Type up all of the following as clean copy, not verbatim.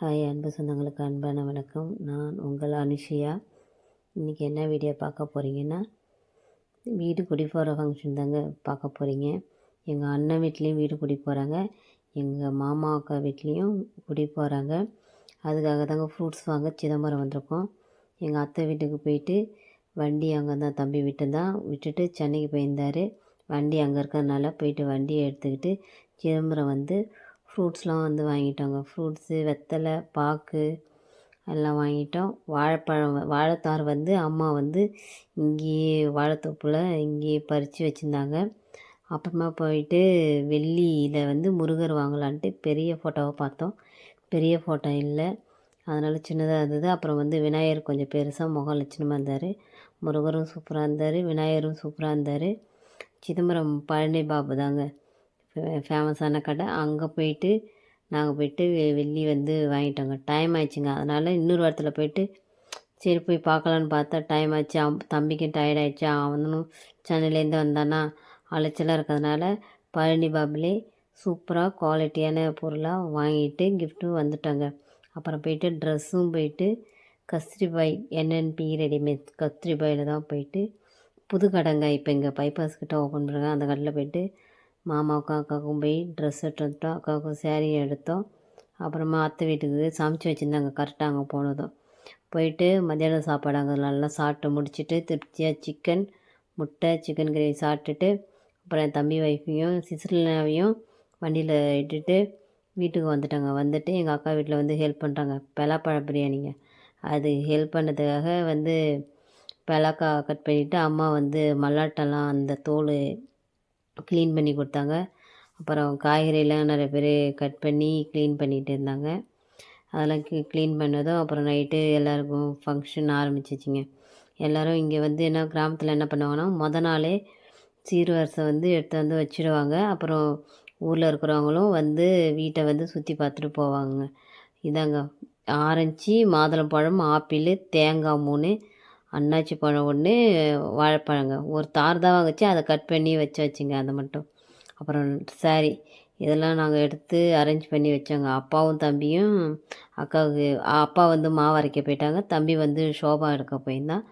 Hi அன்பு சொந்தங்களுக்கு அன்பான வணக்கம். நான் உங்கள் அனுஷியா. இன்றைக்கி என்ன வீடியோ பார்க்க போகிறீங்கன்னா, வீடு குடி போகிற ஃபங்க்ஷன் தாங்க பார்க்க போகிறீங்க. எங்கள் அண்ணன் வீட்லேயும் வீடு குடி போகிறாங்க, எங்கள் மாமா அக்கா வீட்லேயும் குடி போகிறாங்க. அதுக்காக தாங்க ஃப்ரூட்ஸ் வாங்க சிதம்பரம் வந்திருக்கோம். எங்கள் அத்தை வீட்டுக்கு போயிட்டு வண்டி அங்கே தான் தம்பி வீட்டு தான் விட்டுட்டு சென்னைக்கு போயிருந்தார். வண்டி அங்கே இருக்கிறதுனால போயிட்டு வண்டியை எடுத்துக்கிட்டு சிதம்பரம் வந்து ஃப்ரூட்ஸ்லாம் வந்து வாங்கிட்டோங்க. ஃப்ரூட்ஸு, வெத்தலை, பாக்கு எல்லாம் வாங்கிட்டோம். வாழைத்தார் வந்து அம்மா வந்து இங்கேயே வாழைத்தோப்பில் இங்கேயே பறித்து வச்சுருந்தாங்க. அப்புறமா போயிட்டு வெள்ளியில் வந்து முருகர் வாங்கலான்ட்டு பெரிய ஃபோட்டோவை பார்த்தோம். பெரிய ஃபோட்டோ இல்லை, அதனால் சின்னதாக இருந்தது. அப்புறம் வந்து விநாயகர் கொஞ்சம் பெருசாக முகம் லட்சணமாக இருந்தார். முருகரும் சூப்பராக இருந்தார், விநாயகரும் சூப்பராக இருந்தார். சிதம்பரம் பழனி பாபு தாங்க ஃபேமஸான கடை. அங்கே போயிட்டு நாங்கள் போயிட்டு வெள்ளி வந்து வாங்கிட்டோங்க. டைம் ஆயிடுச்சுங்க, அதனால் இன்னொரு வாரத்தில் போயிட்டு சரி போய் பார்க்கலான்னு பார்த்தா டைம் ஆச்சு. தம்பிக்கும் டயர்ட் ஆகிடுச்சு. அவனும் சென்னையிலேருந்து வந்தானா அலைச்சலாக இருக்கிறதுனால பழனி பாபுலே சூப்பராக குவாலிட்டியான பொருளாக வாங்கிட்டு கிஃப்ட்டும் வந்துட்டாங்க. அப்புறம் போயிட்டு ட்ரெஸ்ஸும் போயிட்டு கஸ்தூரிபாய் என்என்பி ரெடிமேட் கஸ்தூரிபாயில் தான் போயிட்டு புது கடைங்க இப்போ இங்கே பைபாஸ் கிட்ட ஓப்பன் பண்ணுறாங்க. அந்த கடையில் போயிட்டு மாமாவுக்கும் அக்காவுக்கும் போய் ட்ரெஸ் எடுத்துட்டோம். அக்காவுக்கும் சேரீ எடுத்தோம். அப்புறமா அத்தை வீட்டுக்கு சமைச்சு வச்சுருந்தாங்க. கரெக்டாக அங்கே போனதும் போயிட்டு மத்தியானம் சாப்பாடு அங்கே நல்லா சாப்பிட்டு முடிச்சுட்டு திருப்தியாக சிக்கன், முட்டை, சிக்கன் கிரேவி சாப்பிட்டுட்டு அப்புறம் என் தம்பி ஒய்ஃபையும் சிஸ்டர்னாவையும் வண்டியில் இட்டுட்டு வீட்டுக்கு வந்துட்டாங்க. வந்துட்டு எங்கள் அக்கா வீட்டில் வந்து ஹெல்ப் பண்ணுறாங்க. பலாப்பழ பிரியாணிங்க, அது ஹெல்ப் பண்ணதுக்காக வந்து பலாக்கா கட் பண்ணிவிட்டு அம்மா வந்து மல்லாட்டெல்லாம் அந்த தோல் க்ளீன் பண்ணி கொடுத்தாங்க. அப்புறம் காய்கறியெல்லாம் நிறைய பேர் கட் பண்ணி க்ளீன் பண்ணிகிட்டு இருந்தாங்க. அதெல்லாம் க்ளீன் பண்ணதும் அப்புறம் நைட்டு எல்லாருக்கும் ஃபங்க்ஷன் ஆரம்பிச்சிச்சிங்க. எல்லோரும் இங்கே வந்து என்ன கிராமத்தில் என்ன பண்ணுவாங்கன்னா மொதல் நாளே சீர்வரிசை வந்து எடுத்து வந்து வச்சுடுவாங்க. அப்புறம் ஊரில் இருக்கிறவங்களும் வந்து வீட்டை வந்து சுற்றி பார்த்துட்டு போவாங்க. இதாங்க ஆரஞ்சு, மாதுளம்பழம், ஆப்பிள், தேங்காய் 3, அன்னாச்சி பழம் 1, வாழைப்பழங்க ஒரு தார் தான் வாங்கிச்சு. அதை கட் பண்ணி வச்சுங்க அதை மட்டும். அப்புறம் சாரி இதெல்லாம் நாங்கள் எடுத்து அரேஞ்ச் பண்ணி வச்சோங்க. அப்பாவும் தம்பியும் அக்காவுக்கு அப்பா வந்து மாவு அரைக்க போயிட்டாங்க, தம்பி வந்து ஷோபா எடுக்க போயிருந்தான்.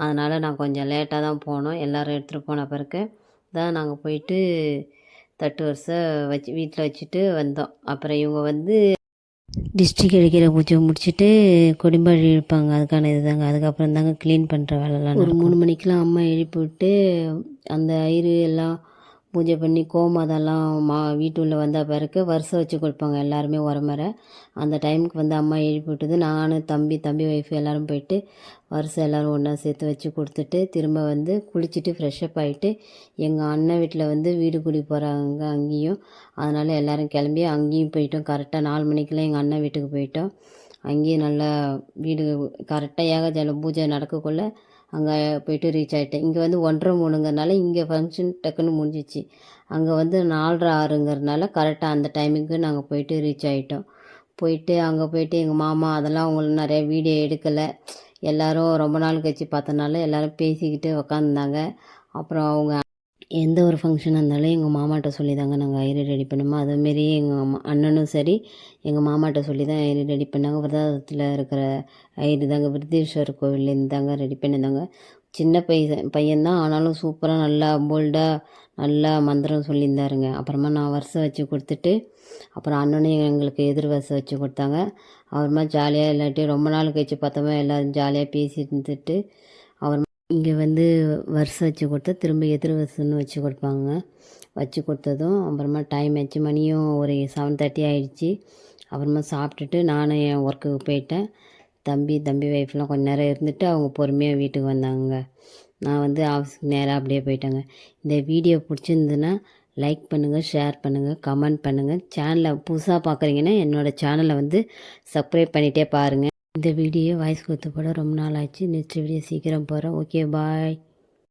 அதனால் நான் கொஞ்சம் லேட்டாக தான் போனோம். எல்லோரும் எடுத்துகிட்டு போன பிறகு தான் நாங்கள் போயிட்டு தட்டு வரிசை வச்சு வீட்டில் வச்சுட்டு வந்தோம். அப்புறம் இவங்க வந்து டிஸ்ட்ரிக் அடிக்கிற பூஜை முடிச்சுட்டு கொடிம்பாடி இழுப்பாங்க, அதுக்கான இது தாங்க. அதுக்கப்புறம் தாங்க க்ளீன் பண்ணுற வேலைலாம் ஒரு 3 மணிக்கெலாம் அம்மா எழுப்பி விட்டு அந்த ஐயரு எல்லாம் பூஜை பண்ணி கோமாதெல்லாம் வீட்டு உள்ளே வந்த பிறகு வருஷம் வச்சு கொடுப்பாங்க எல்லாருமே உரமர. அந்த டைமுக்கு வந்து அம்மா எழுப்பி விட்டது. நான் தம்பி ஒய்ஃபு எல்லோரும் போயிட்டு வருஷம் எல்லோரும் ஒன்றா சேர்த்து வச்சு கொடுத்துட்டு திரும்ப வந்து குளிச்சுட்டு ஃப்ரெஷ்ஷப் ஆகிட்டு எங்கள் அண்ணன் வீட்டில் வந்து வீடு குடி போகிறாங்க அங்கேயும். அதனால் எல்லோரும் கிளம்பி அங்கேயும் போயிட்டோம். கரெக்டாக 4 மணிக்கெலாம் எங்கள் அண்ணன் வீட்டுக்கு போயிட்டோம். அங்கேயும் நல்லா வீடு கரெக்டாக பூஜை நடக்கக்குள்ளே அங்கே போய்ட்டு ரீச் ஆகிட்டேன். இங்கே வந்து 1:30 3ங்கிறனால இங்கே ஃபங்க்ஷன் டக்குன்னு முடிஞ்சிச்சு. அங்கே வந்து 4:30 6ங்கிறனால கரெக்டாக அந்த டைமுக்கு நாங்கள் போயிட்டு ரீச் ஆகிட்டோம். போயிட்டு அங்கே போயிட்டு எங்கள் மாமா அதெல்லாம் அவங்களுக்கு நிறைய வீடியோ எடுக்கலை. எல்லோரும் ரொம்ப நாள் கழிச்சு பார்த்தனால எல்லோரும் பேசிக்கிட்டு உக்காந்துருந்தாங்க. அப்புறம் அவங்க எந்த ஒரு ஃபங்க்ஷனாக இருந்தாலும் எங்கள் மாமாட்ட சொல்லி தாங்க நாங்கள் ஐயரு ரெடி பண்ணுமோ. அதுமாரி எங்கள் அண்ணனும் சரி எங்கள் மாமாட்ட சொல்லி தான் ஐயரு ரெடி பண்ணாங்க. விரதாரத்தில் இருக்கிற ஐயரு தாங்க, விருத்தீஸ்வரர் கோவில்லேருந்து தாங்க ரெடி பண்ணியிருந்தாங்க. சின்ன பையன்தான், ஆனாலும் சூப்பராக நல்லா போல்டாக நல்லா மந்திரம் சொல்லியிருந்தாருங்க. அப்புறமா நான் வருஷம் வச்சு கொடுத்துட்டு அப்புறம் அண்ணனும் எங்களுக்கு எதிர் வருஷம் வச்சு கொடுத்தாங்க. அப்புறமா ஜாலியாக இல்லாட்டி ரொம்ப நாள் கழிச்சு பார்த்தோமா எல்லோரும் ஜாலியாக பேசிட்டு இருந்துட்டு அப்புறமா இங்கே வந்து வருஷம் வச்சு கொடுத்தா திரும்ப எதிர் வருஷம்னு வச்சு கொடுப்பாங்க. வச்சு கொடுத்ததும் அப்புறமா டைம் ஆச்சு, மணியும் ஒரு 7:30 ஆகிடுச்சி. அப்புறமா சாப்பிட்டுட்டு நானும் என் ஒர்க்குக்கு போயிட்டேன். தம்பி ஒய்ஃப்லாம் கொஞ்சம் நேரம் இருந்துட்டு அவங்க பொறுமையாக வீட்டுக்கு வந்தாங்க. நான் வந்து ஆஃபீஸுக்கு நேராக அப்படியே போயிட்டேங்க. இந்த வீடியோ பிடிச்சிருந்துன்னா லைக் பண்ணுங்கள், ஷேர் பண்ணுங்கள், கமெண்ட் பண்ணுங்கள். சேனலை புதுசாக பார்க்குறீங்கன்னா என்னோடய சேனலை வந்து சப்ஸ்கிரைப் பண்ணிகிட்டே பாருங்கள். இந்த வீடியோ வாய்ஸ் கொடுத்து போட ரொம்ப நாள் ஆச்சு. நெக்ஸ்ட் வீடியோ சீக்கிரம் போகிறேன். ஓகே, பாய்.